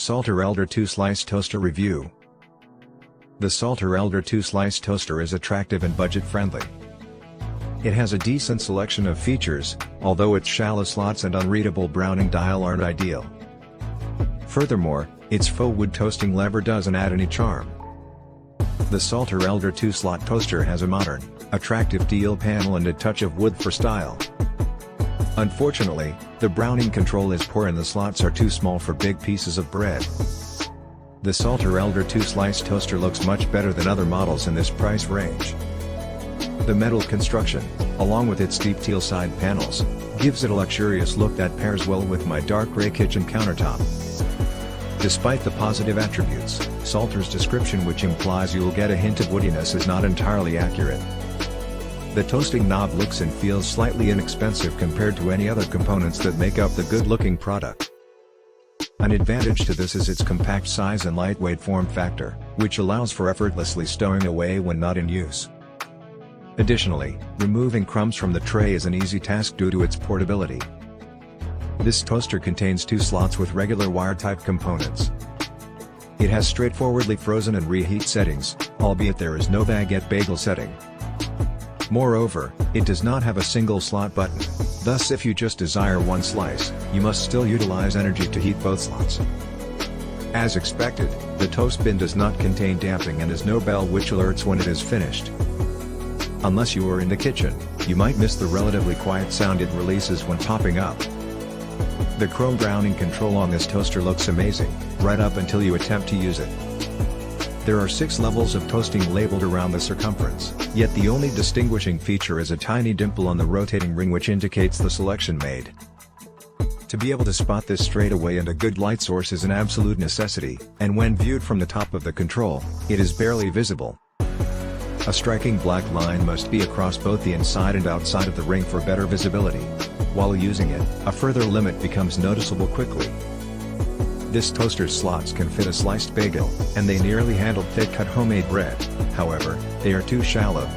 Salter Elder 2-Slice Toaster Review. The Salter Elder 2-Slice Toaster is attractive and budget-friendly. It has a decent selection of features, although its shallow slots and unreadable browning dial aren't ideal. Furthermore, its faux wood toasting lever doesn't add any charm. The Salter Elder 2-Slot Toaster has a modern, attractive deal panel and a touch of wood for style. Unfortunately, the browning control is poor and the slots are too small for big pieces of bread. The Salter Elder 2-Slice Toaster looks much better than other models in this price range. The metal construction, along with its deep teal side panels, gives it a luxurious look that pairs well with my dark gray kitchen countertop. Despite the positive attributes, Salter's description, which implies you'll get a hint of woodiness, is not entirely accurate. The toasting knob looks and feels slightly inexpensive compared to any other components that make up the good-looking product. An advantage to this is its compact size and lightweight form factor, which allows for effortlessly stowing away when not in use. Additionally, removing crumbs from the tray is an easy task due to its portability. This toaster contains 2 slots with regular wire-type components. It has straightforwardly frozen and reheat settings, albeit there is no baguette bagel setting. Moreover, it does not have a single slot button, thus if you just desire one slice, you must still utilize energy to heat both slots. As expected, the toast bin does not contain damping and has no bell which alerts when it is finished. Unless you are in the kitchen, you might miss the relatively quiet sound it releases when popping up. The chrome browning control on this toaster looks amazing, right up until you attempt to use it. There are 6 levels of toasting labeled around the circumference, yet the only distinguishing feature is a tiny dimple on the rotating ring which indicates the selection made. To be able to spot this straight away and a good light source is an absolute necessity, and when viewed from the top of the control, it is barely visible. A striking black line must be across both the inside and outside of the ring for better visibility. While using it, a further limit becomes noticeable quickly. This toaster's slots can fit a sliced bagel, and they nearly handle thick-cut homemade bread, however, they are too shallow.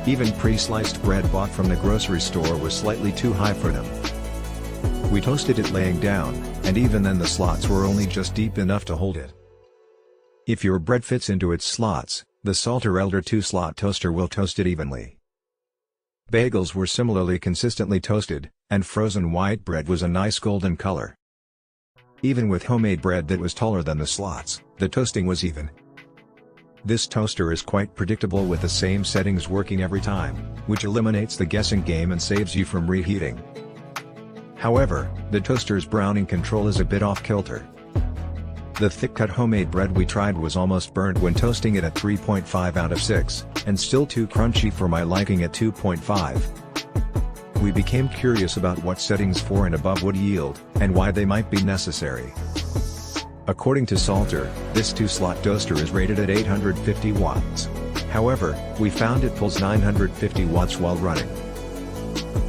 Even pre-sliced bread bought from the grocery store was slightly too high for them. We toasted it laying down, and even then the slots were only just deep enough to hold it. If your bread fits into its slots, the Salter Elder 2-Slot Toaster will toast it evenly. Bagels were similarly consistently toasted, and frozen white bread was a nice golden color. Even with homemade bread that was taller than the slots, the toasting was even. This toaster is quite predictable with the same settings working every time, which eliminates the guessing game and saves you from reheating. However, the toaster's browning control is a bit off-kilter. The thick-cut homemade bread we tried was almost burnt when toasting it at 3.5 out of 6, and still too crunchy for my liking at 2.5. We became curious about what settings 4 and above would yield, and why they might be necessary. According to Salter, this 2-slot toaster is rated at 850 watts. However, we found it pulls 950 watts while running.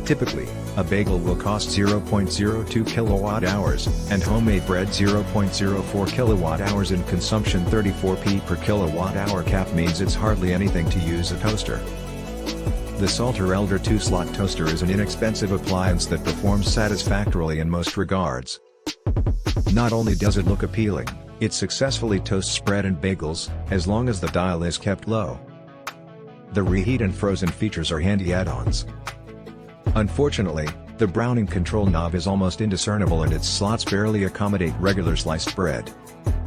Typically, a bagel will cost 0.02 kilowatt-hours, and homemade bread 0.04 kilowatt-hours in consumption. 34p per kilowatt-hour cap means it's hardly anything to use a toaster. The Salter Elder 2-Slot Toaster is an inexpensive appliance that performs satisfactorily in most regards. Not only does it look appealing, it successfully toasts bread and bagels, as long as the dial is kept low. The reheat and frozen features are handy add-ons. Unfortunately, the browning control knob is almost indiscernible and its slots barely accommodate regular sliced bread.